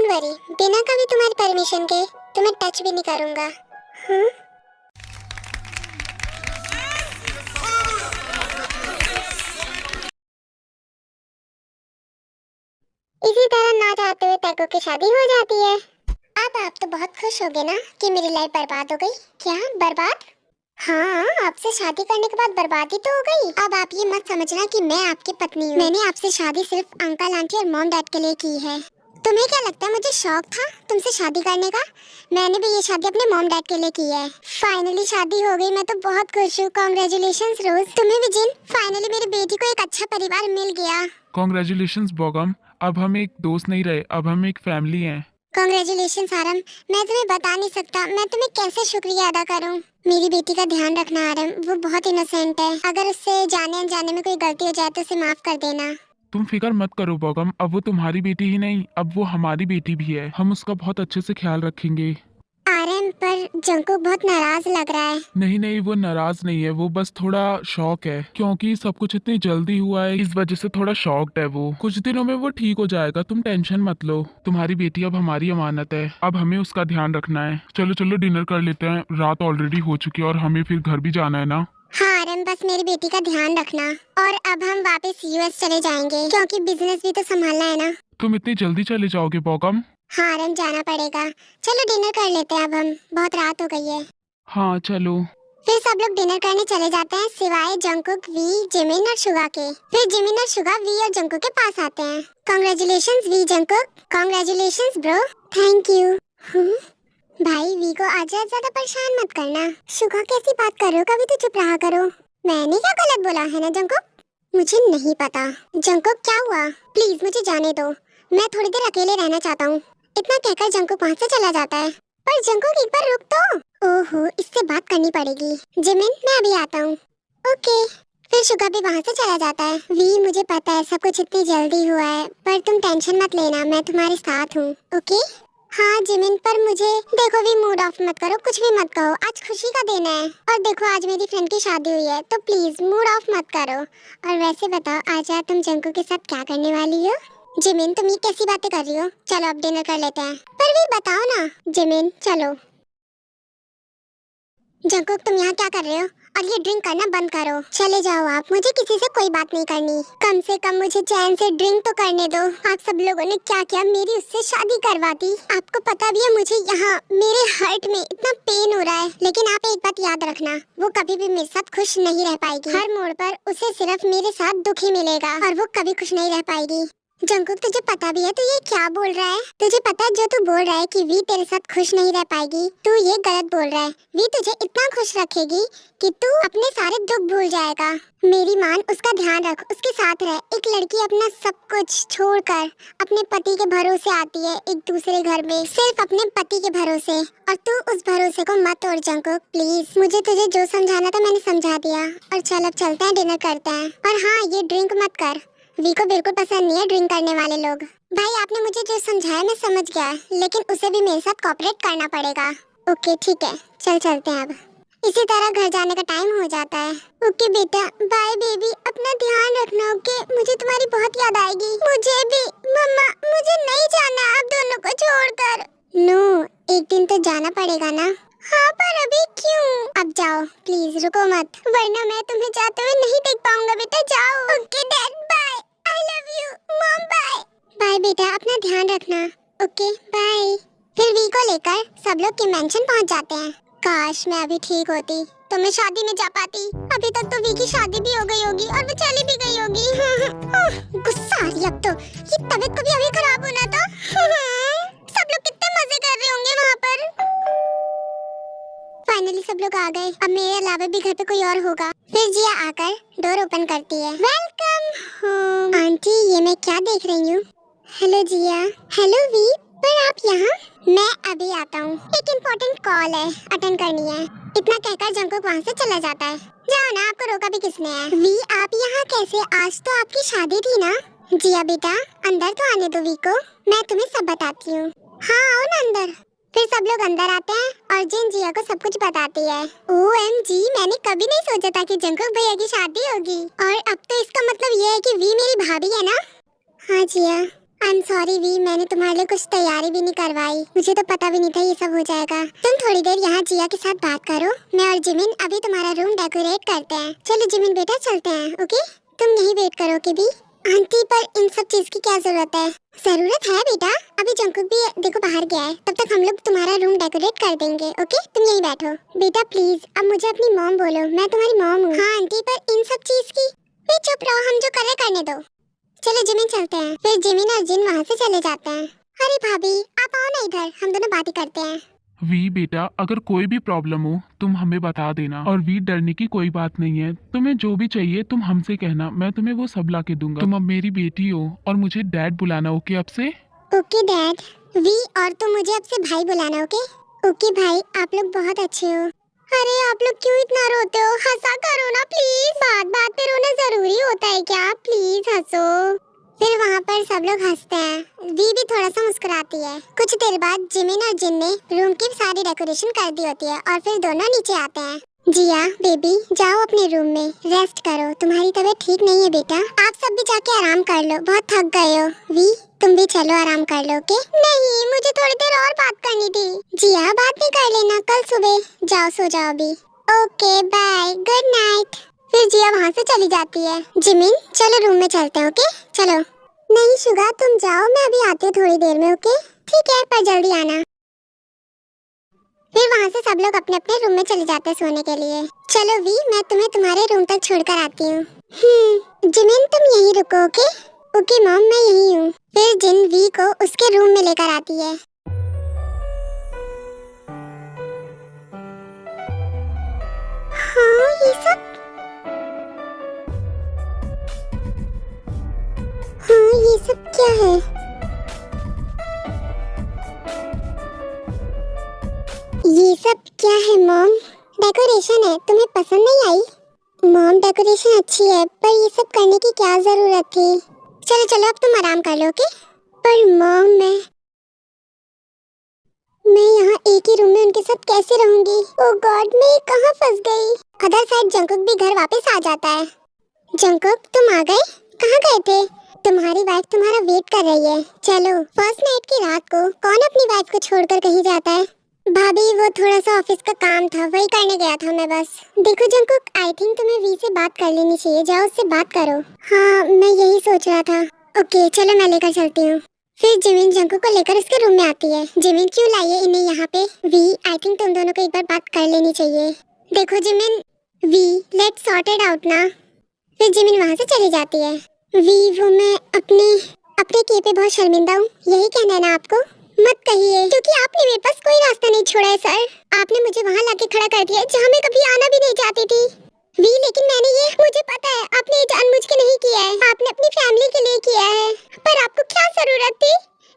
Don't worry, बिना कभी तुम्हारी परमिशन के तुम्हें टच भी नहीं करूंगा। हम्म। इसी तरह ना चाहते हुए तैको की शादी हो जाती है। अब आप तो बहुत खुश होगे ना कि मेरी लाइफ बर्बाद हो गई। क्या बर्बाद? हाँ, आपसे शादी करने के बाद बर्बादी तो हो गई। अब आप ये मत समझना कि मैं आपकी पत्नी हूँ। मैंने आपसे शादी सिर्फ अंकल आंटी और मॉम डैड के लिए की है। तुम्हें क्या लगता है मुझे शौक था तुमसे शादी करने का? मैंने भी ये शादी अपने मॉम डैड के लिए की है। फाइनली शादी हो गई, मैं तो बहुत खुश हूँ। कांग्रेचुलेशंस रोज। तुम्हें भी जिन, फाइनली मेरी बेटी को एक अच्छा परिवार मिल गया। कॉन्ग्रेचुलेशंस बोगम, अब हम एक दोस्त नहीं रहे, अब हम एक फैमिली हैं। कांग्रेचुलेशंस आरम, मैं तुम्हें बता नहीं सकता मैं तुम्हें कैसे शुक्रिया अदा करूं। मेरी बेटी का ध्यान रखना आरम, वो बहुत इनोसेंट है। अगर उससे जाने अनजाने में कोई गलती हो जाए तो उसे माफ कर देना। तुम फिक्र मत करो बोगम, अब वो तुम्हारी बेटी ही नहीं, अब वो हमारी बेटी भी है। हम उसका बहुत अच्छे से ख्याल रखेंगे। आरम, पर जंकुक बहुत नाराज लग रहा है। नहीं नहीं, वो नाराज नहीं है, वो बस थोड़ा शॉक है क्योंकि सब कुछ इतनी जल्दी हुआ है, इस वजह से थोड़ा शॉक्ड है वो। कुछ दिनों में वो ठीक हो जाएगा, तुम टेंशन मत लो। तुम्हारी बेटी अब हमारी अमानत है, अब हमें उसका ध्यान रखना है। चलो चलो डिनर कर लेते हैं, रात ऑलरेडी हो चुकी है और हमें फिर घर भी जाना है ना। हाँ आरम, बस मेरी बेटी का ध्यान रखना। और अब हम वापस यूएस चले जाएंगे क्योंकि बिजनेस भी तो संभालना है ना। तुम इतनी जल्दी चले जाओगे बोगम? हाँ आरम, जाना पड़ेगा। चलो डिनर कर लेते हैं, अब हम बहुत रात हो गई है। हाँ चलो। फिर सब लोग डिनर करने चले जाते हैं सिवाय जंकुक, वी, जिमिन और शुगा के। फिर जिमिन और शुगा वी और जंकुक के पास आते हैं। Congratulations V Jungkook. Congratulations bro. Thank you. भाई वी को आज ज्यादा परेशान मत करना। शुगा कैसी बात कर रहे हो, कभी तो चुप रहा करो। मैंने क्या गलत बोला है ना जंकुक? मुझे नहीं पता। जंकुक क्या हुआ? प्लीज मुझे जाने दो, मैं थोड़ी देर अकेले रहना चाहता हूँ। इतना कहकर जंकुक वहाँ से चला जाता है। पर जंकुक एक बार रुक तो। ओहो, इससे बात करनी पड़ेगी। जिमिन, मैं अभी आता हूँ। ओके। फिर शुगा भी वहाँ से चला जाता है। वी, मुझे पता है सब कुछ इतनी जल्दी हुआ है, पर तुम टेंशन मत लेना, मैं तुम्हारे साथ हूँ। ओके? हाँ जिमिन, पर मुझे देखो भी, मूड ऑफ मत करो, कुछ भी मत कहो। आज खुशी का दिन है और देखो आज मेरी फ्रेंड की शादी हुई है, तो प्लीज मूड ऑफ मत करो। और वैसे बताओ, आज तुम जंकू के साथ क्या करने वाली हो? जिमिन, तुम ये कैसी बातें कर रही हो? चलो अब डिनर कर लेते हैं। पर भी बताओ ना। जिमिन चलो। जंकुक, तुम यहाँ क्या कर रहे हो? और ये ड्रिंक करना बंद करो। चले जाओ आप, मुझे किसी से कोई बात नहीं करनी। कम से कम मुझे चैन से ड्रिंक तो करने दो। आप सब लोगों ने क्या किया, मेरी उससे शादी करवा दी। आपको पता भी है मुझे यहाँ मेरे हार्ट में इतना पेन हो रहा है, लेकिन आप एक बात याद रखना, वो कभी भी मेरे साथ खुश नहीं रह पाएगी। हर मोड़ पर उसे सिर्फ मेरे साथ दुख ही मिलेगा और वो कभी खुश नहीं रह पाएगी। जंकुक, तुझे पता भी है तू ये क्या बोल रहा है? तुझे पता है जो तू बोल रहा है कि वी तेरे साथ खुश नहीं रह पाएगी, तू ये गलत बोल रहा है। वी तुझे इतना खुश रखेगी कि तू अपने सारे दुख भूल जाएगा। मेरी मान, उसका ध्यान रख, उसके साथ रह। एक लड़की अपना सब कुछ छोड़कर अपने पति के भरोसे आती है एक दूसरे घर में, सिर्फ अपने पति के भरोसे। और तू उस भरोसे को मत तोड़ जंकुक, प्लीज। मुझे तुझे जो समझाना था मैंने समझा दिया, और चल अब चलते हैं, डिनर करते हैं। और हाँ, ये ड्रिंक मत कर, वी को बिल्कुल पसंद नहीं है ड्रिंक करने वाले लोग। भाई, आपने मुझे जो समझाया मैं समझ गया, लेकिन उसे भी मेरे साथ कोऑपरेट करना पड़ेगा। ओके ठीक है, चल चलते हैं अब। इसी तरह घर जाने का टाइम हो जाता है। ओके बेटा, बाय बेबी, अपना ध्यान रखना। ओके, मुझे तुम्हारी बहुत याद आएगी। मुझे भी। मम्मा, मुझे नहीं जाना आप दोनों को छोड़कर। नो, एक दिन तो जाना पड़ेगा ना। हाँ, पर अभी क्यों? अब जाओ प्लीज, रुको मत, वरना मैं तुम्हें जाते हुए नहीं देख पाऊंगा। बेटा जाओ। Okay dad, bye. I love you mom, bye. Bye बेटा, अपना ध्यान रखना। Okay bye. फिर वी को लेकर सब लोग के मेंशन पहुंच जाते हैं। काश मैं अभी ठीक होती तो मैं शादी में जा पाती। अभी तक तो वी की शादी भी हो गई होगी और वो चली भी गई होगी। गुस्सा आ रही अब तो, ये तबीयत को भी अभी खराब होना था। सब लोग कितने मजे कर रहे होंगे वहाँ पर। फाइनली सब लोग आ गए, अब मेरे अलावा भी घर पे कोई और होगा। फिर जिया आकर डोर ओपन करती है। Welcome home. आंटी, ये मैं क्या देख रही हूँ? Hello Jiya. हेलो वी, पर आप यहाँ? मैं अभी आता हूँ, एक इम्पोर्टेंट कॉल है, अटेंड करनी है। इतना कहकर जंकुक वहाँ से चला जाता है। जाओ ना, आपको रोका भी किसने है? वी, आप यहाँ कैसे? आज तो आपकी शादी थी ना? जिया बेटा, अंदर तो आने दो वी को, मैं तुम्हें सब बताती हूँ। हाँ आओ ना अंदर। फिर सब लोग अंदर आते हैं और जिन जिया को सब कुछ बताती है। OMG, मैंने कभी नहीं सोचा था कि जंकुक भैया की शादी होगी। और अब तो इसका मतलब ये है कि वी मेरी भाभी है ना? हाँ जिया, आई एम सॉरी वी, मैंने तुम्हारे लिए कुछ तैयारी भी नहीं करवाई। मुझे तो पता भी नहीं था ये सब हो जाएगा। तुम थोड़ी देर यहाँ जिया के साथ बात करो, मैं और जिमिन अभी तुम्हारा रूम डेकोरेट करते हैं। चलो जिमिन बेटा चलते हैं, ओके? तुम यही वेट करो कि भी आंटी, पर इन सब चीज की क्या जरूरत है? जरूरत है बेटा, अभी जंकुक भी देखो बाहर गया है, तब तक हम लोग तुम्हारा रूम डेकोरेट कर देंगे, ओके? तुम यहीं बैठो बेटा प्लीज। अब मुझे अपनी मॉम बोलो, मैं तुम्हारी मॉम हूँ। हाँ आंटी, पर इन सब चीज की भी चुप रहो, हम जो कर रहे करने दो। चलो जिमिन चलते हैं। फिर जिमिन और जिन वहाँ से चले जाते हैं। अरे भाभी आप आओ ना इधर, हम दोनों बात ही करते हैं। वी बेटा, अगर कोई भी प्रॉब्लम हो तुम हमें बता देना, और वी डरने की कोई बात नहीं है। तुम्हें जो भी चाहिए तुम हमसे कहना, मैं तुम्हें वो सब ला के दूंगा। तुम अब मेरी बेटी हो और मुझे डैड बुलाना, ओके? अब से ओके डैड। वी, और तुम मुझे अब से भाई बुलाना, ओके? ओके भाई, आप लोग बहुत अच्छे हो। अरे आप लोग क्यों इतना रोते हो? हंसा करो ना प्लीज, बात बात पे रोना जरूरी होता है क्या? प्लीज हंसो। फिर वहाँ पर सब लोग हंसते हैं। वी भी थोड़ा सा मुस्कुराती है। कुछ देर बाद जिमिन और जिन ने रूम की सारी डेकोरेशन कर दी होती है और फिर दोनों नीचे आते हैं। जिया बेबी जाओ अपने रूम में रेस्ट करो, तुम्हारी तबीयत ठीक नहीं है बेटा। आप सब भी जाके आराम कर लो, बहुत थक गए हो। वी तुम भी चलो आराम कर लो, ओके? नहीं मुझे थोड़ी देर और बात करनी थी। जिया बात भी कर लेना कल सुबह। जाओ सो जाओ अभी। Okay bye, good night. फिर जिया वहाँ से चली जाती है। जिमिन चलो रूम में चलते हैं, ओके? चलो। नहीं शुगा तुम जाओ, मैं अभी आती हूँ थोड़ी देर में, ओके? ठीक है पर जल्दी आना। फिर वहाँ से सब लोग अपने अपने रूम में चले जाते हैं सोने के लिए। चलो वी, मैं तुम्हें तुम्हारे रूम तक छोड़कर आती हूँ। जिमिन तुम यहीं रुको, ओके? ओके मॉम मैं यहीं हूँ। फिर जिन वी को उसके रूम में लेकर आती है। हाँ ये सब, हाँ ये सब क्या है? ये सब क्या है मॉम? डेकोरेशन है, तुम्हें पसंद नहीं आई? मॉम डेकोरेशन अच्छी है, पर ये सब करने की क्या जरूरत थी? चलो चलो अब तुम आराम कर लो, ओके? पर मॉम मैं यहाँ एक ही रूम में उनके साथ कैसे रहूंगी? ओह गॉड, मैं कहाँ फंस गई? अदर साइड जंकुक भी घर वापस आ जाता है। जंकुक तुम आ गए? कहाँ गए थे? तुम्हारी वाइफ तुम्हारा वेट कर रही है। चलो, फर्स्ट नाइट की रात को कौन अपनी वाइफ को छोड़कर कहीं जाता है? भाभी वो थोड़ा सा ऑफिस का काम था, वही करने गया था मैं बस। देखो जंकुक, आई थिंक तुम्हें वी से बात कर लेनी चाहिए, जाओ उससे बात करो। हाँ मैं यही सोच रहा था। ओके चलो मैं लेकर चलती हूँ। फिर जिमिन जंकुक को लेकर उसके रूम में आती है। जिमिन क्यों लाई है इन्हें यहाँ पे? वी आई थिंक तुम दोनों को एक बार बात कर लेनी चाहिए। देखो Jimin, V let's sort it out ना। फिर जिमिन वहाँ से चली जाती है। वी वो मैं अपने अपने किए पे बहुत शर्मिंदा हूँ, यही कहना है ना आपको? मत कहिए, क्योंकि आपने मेरे पास कोई रास्ता नहीं छोड़ा है सर। आपने मुझे वहाँ लाके खड़ा कर दिया जहाँ मैं कभी आना भी नहीं चाहती थी। वी लेकिन मैंने ये, मुझे पता है आपने ये जानबूझ के नहीं किया है, आपने अपनी फैमिली के लिए किया है। पर आपको क्या जरूरत थी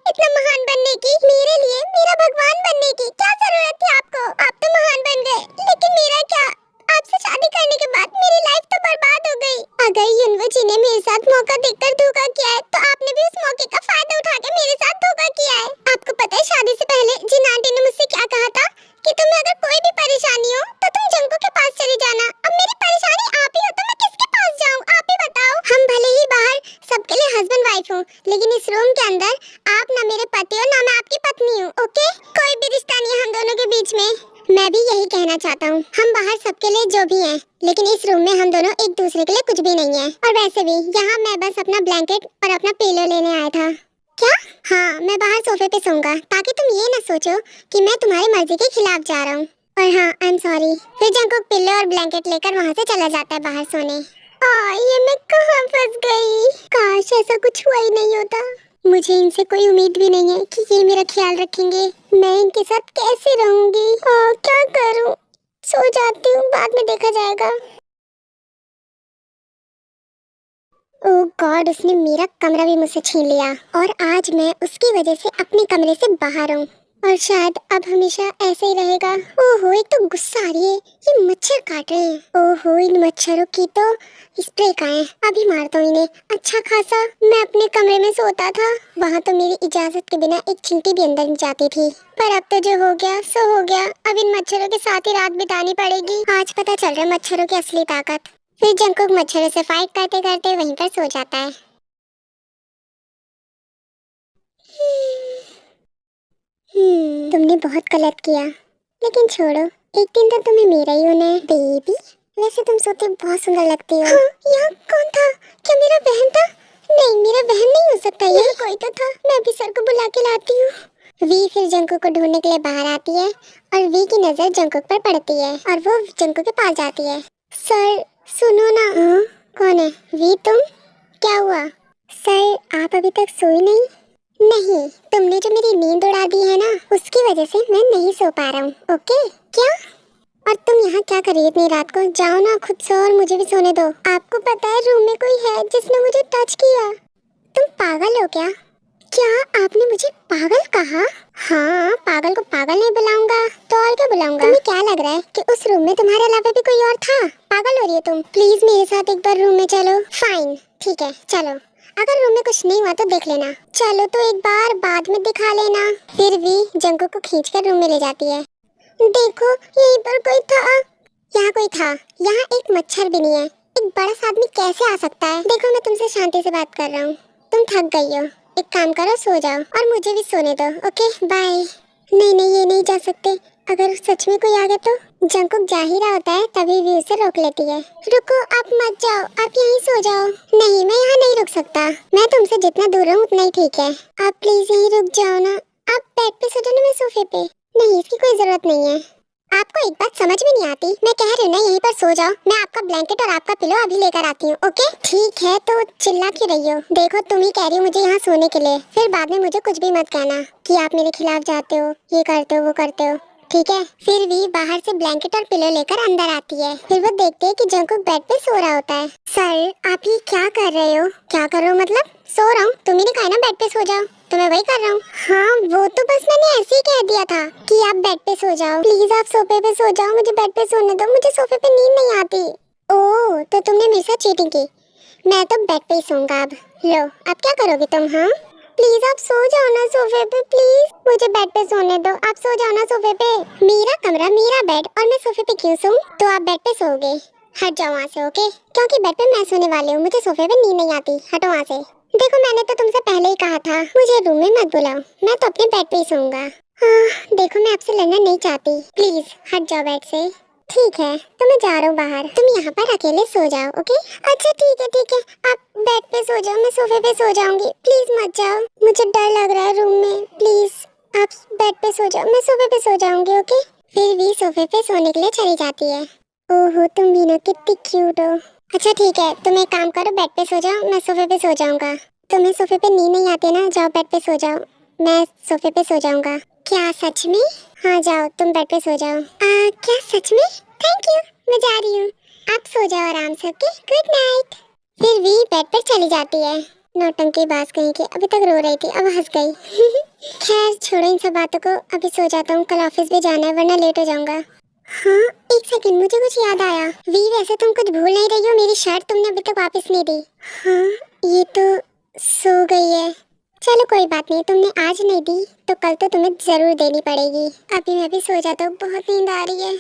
इतना महान बनने की? मेरे लिए मेरा भगवान बनने की क्या जरूरत थी आपको? आप तो महान बन गए, लेकिन मेरा क्या? आपसे शादी करने के बाद मेरी लाइफ तो बर्बाद हो गई। अगर युनवुची ने मेरे साथ मौका देखकर धोखा किया है, तो आपने भी उस मौके का फायदा उठा के मेरे साथ धोखा किया है। आपको पता है शादी से पहले जिन आंटी ने मुझसे क्या कहा था कि तुम्हें अगर कोई भी परेशानी हो तो तुम जंगू के पास चले जाना। अब मेरी परेशानी आप ही हो तो मैं किसके पास जाऊँ? आप ही बताओ। हम भले ही बाहर सबके लिए हस्बैंड वाइफ हूँ, लेकिन इस रूम के अंदर आप ना मेरे पति हो ना मैं आपकी पत्नी हूँ, ओके? कोई भी रिश्ता नहीं है हम दोनों के बीच में। मैं भी यही कहना चाहता हूँ, हम बाहर सबके लिए जो भी हैं, लेकिन इस रूम में हम दोनों एक दूसरे के लिए कुछ भी नहीं है। और वैसे भी यहाँ मैं बस अपना ब्लैंकेट और अपना पिलो लेने आया था। क्या? हाँ मैं बाहर सोफे पे सोऊंगा, ताकि तुम ये ना सोचो कि मैं तुम्हारी मर्जी के खिलाफ जा रहा हूँ। और हाँ आई एम सॉरी। फिर जंकुक पिलो और ब्लैंकेट लेकर वहाँ से चला जाता है बाहर सोने। ये मैं कहाँ फंस गई? काश ऐसा कुछ हुआ ही नहीं होता। मुझे इनसे कोई उम्मीद भी नहीं है कि ये मेरा ख्याल रखेंगे। मैं इनके साथ कैसे रहूंगी? क्या करूं? सो जाती हूँ, बाद में देखा जाएगा। ओह गॉड, उसने मेरा कमरा भी मुझसे छीन लिया और आज मैं उसकी वजह से अपने कमरे से बाहर हूँ, और शायद अब हमेशा ऐसे ही रहेगा। ओहो एक तो गुस्सा आ रही है, ये मच्छर काट रहे हैं। ओहो इन मच्छरों की तो स्प्रे का है, अभी मारता हूँ इन्हें। अच्छा खासा मैं अपने कमरे में सोता था, वहाँ तो मेरी इजाजत के बिना एक चींटी भी अंदर नहीं जाती थी। पर अब तो जो हो गया सो हो गया, अब इन मच्छरों के साथ ही रात बितानी पड़ेगी। आज पता चल रहा है मच्छरों की असली ताकत। फिर जंकुक मच्छरों से फाइट करते करते वहीं पर सो जाता है। तुमने बहुत गलत किया, लेकिन छोड़ो, एक दिन तो तुम्हें मेरा ही होना है बेबी। वैसे तुम सोते बहुत सुंदर लगती हो। हाँ, यहाँ कौन था? क्या मेरा बहन था? नहीं, मेरा बहन नहीं हो सकता ये। कोई तो था, मैं अभी सर को बुला के लाती हूँ। वी फिर जंकुक को ढूंढने के लिए बाहर आती है और वी की नजर जंकुक पर पड़ती है और वो जंकुक के पास जाती है। सर सुनो ना। हाँ? कौन है? वी तुम? क्या हुआ? सर आप अभी तक सोई नहीं? नहीं, तुमने जो मेरी नींद उड़ा दी है ना, उसकी वजह से मैं नहीं सो पा रहा हूँ। ओके? क्या? और तुम यहाँ क्या कर रही हो इतनी रात को? जाओ ना, खुद सो और मुझे भी सोने दो। आपको पता है रूम में कोई है जिसने मुझे टच किया। तुम पागल हो क्या? क्या आपने मुझे पागल कहा? हाँ, पागल को पागल नहीं बुलाऊंगा तो और क्या बुलाऊंगा? तुम्हें क्या लग रहा है कि उस रूम में तुम्हारे अलावा भी कोई और था? पागल हो रही हो तुम? प्लीज मेरे साथ एक बार रूम में चलो। फाइन, ठीक है, चलो। अगर रूम में कुछ नहीं हुआ तो देख लेना। चलो तो एक बार, बाद में दिखा लेना। फिर भी जंकुक को खींचकर रूम में ले जाती है। देखो, यहीं पर कोई था। यहाँ कोई था? यहाँ एक मच्छर भी नहीं है। एक बड़ा सा आदमी कैसे आ सकता है? देखो, मैं तुमसे शांति से बात कर रहा हूँ। तुम थक गई हो, एक काम करो, सो जाओ और मुझे भी सोने दो। Okay, bye. नहीं नहीं, ये नहीं जा सकते। अगर सच में कोई आ गया तो? जंकुक जा ही रहा होता है, तभी भी उसे रोक लेती है। रुको, आप मत जाओ, आप यहीं सो जाओ। नहीं, मैं यहाँ नहीं रुक सकता। मैं तुमसे जितना दूर रहूँ उतना ही ठीक है। आप प्लीज यहीं रुक जाओ ना। आप बेड पे सो जाओ ना, मैं सोफे पे। नहीं, इसकी कोई जरूरत नहीं है। आपको एक बात समझ में नहीं आती? मैं कह रही हूँ ना, यहीं पर सो जाओ। मैं आपका ब्लैंकेट और आपका पिलो अभी लेकर आती हूँ। ओके? ठीक है, तो चिल्ला क्यों रही हो? देखो, तुम ही कह रही हो मुझे यहाँ सोने के लिए, फिर बाद में मुझे कुछ भी मत कहना कि आप मेरे खिलाफ जाते हो, ये करते हो, वो करते हो। ठीक है? फिर भी बाहर से ब्लैंकेट और पिलो लेकर अंदर आती है। फिर वो देखते है कि जंकुक बेड पे सो रहा होता है। सर, आप ये क्या कर रहे हो? क्या कर रहे हो मतलब? सो रहा हूँ। तुम्ही ने कहा ना बेड पे सो जाओ, तो मैं वही कर रहा हूँ। हाँ, वो तो बस मैंने ऐसे ही कह दिया था कि आप बेड पे सो जाओ। प्लीज आप सोफे पे सो जाओ, मुझे बेड पे सोने दो। मुझे सोफे पे नींद नहीं आती। ओह, तो तुमने मेरे साथ चीटिंग की। मैं तो बेड पे ही सोऊंगा अब। लो, अब क्या करोगी तुम? हाँ, प्लीज आप सो जाओ ना सोफे पे। प्लीज मुझे बेड पे सोने दो। आप सो जाओ ना सोफे पे। मेरा कमरा, मेरा बेड, और मैं सोफे पे क्यों सोऊं? तो आप बेड पे सोओगे। हट जाओ वहाँ से। ओके? क्योंकि बेड पे मैं सोने वाली हूँ, मुझे सोफे पे नींद नहीं आती। हटो वहाँ से। देखो, मैंने तो तुमसे पहले ही कहा था मुझे रूम में मत बुलाओ। मैं तो अपने बेड पे ही सोऊंगा। हाँ, देखो, मैं आपसे लड़ना नहीं चाहती। प्लीज हट जाओ बेड से। ठीक है, तो मैं जा रहा हूँ बाहर। तुम यहाँ पर अकेले सो जाओ। ओके? अच्छा, ठीक है, ठीक है। आप बेड पे सो जाओ, मैं सोफे पे सो जाऊंगी। प्लीज मत जाओ, मुझे डर लग रहा है रूम में। प्लीज आप बेड पे सो जाओ, मैं सोफे पे सो जाऊंगी। ओके? फिर भी सोफे पे सोने के लिए चली जाती है। ओहो, तुम भी ना कितनी क्यूट हो। अच्छा ठीक है, तुम एक काम करो, बेड पे सो जाओ, मैं सोफे पे सो जाऊंगा। तुम्हें सोफे पे नींद नहीं आती ना? जाओ बेड पे सो जाओ, मैं सोफे पे सो जाऊंगा। क्या सच में? हाँ, जाओ तुम बेड पे सो जाओ। क्या सच में? थैंक यू, मैं जा रही हूँ। आप सो जाओ आराम से। Okay, good night. फिर भी बेड पे चली जाती है। नौटंकी बाज कहीं की, अभी तक रो रही थी, अब हंस गई। खैर छोड़ो इन सब बातों को, अभी सो जाता हूँ, कल ऑफिस भी जाना है वरना लेट हो जाऊंगा। हाँ, एक सेकंड, मुझे कुछ याद आया। वी, वैसे तुम कुछ भूल नहीं रही हो? मेरी शर्ट तुमने अभी तक वापस नहीं दी। हाँ, ये तो सो गई है। चलो कोई बात नहीं, तुमने आज नहीं दी तो कल तो तुम्हें जरूर देनी पड़ेगी। अभी मैं भी सो जाता हूँ, बहुत नींद आ रही है।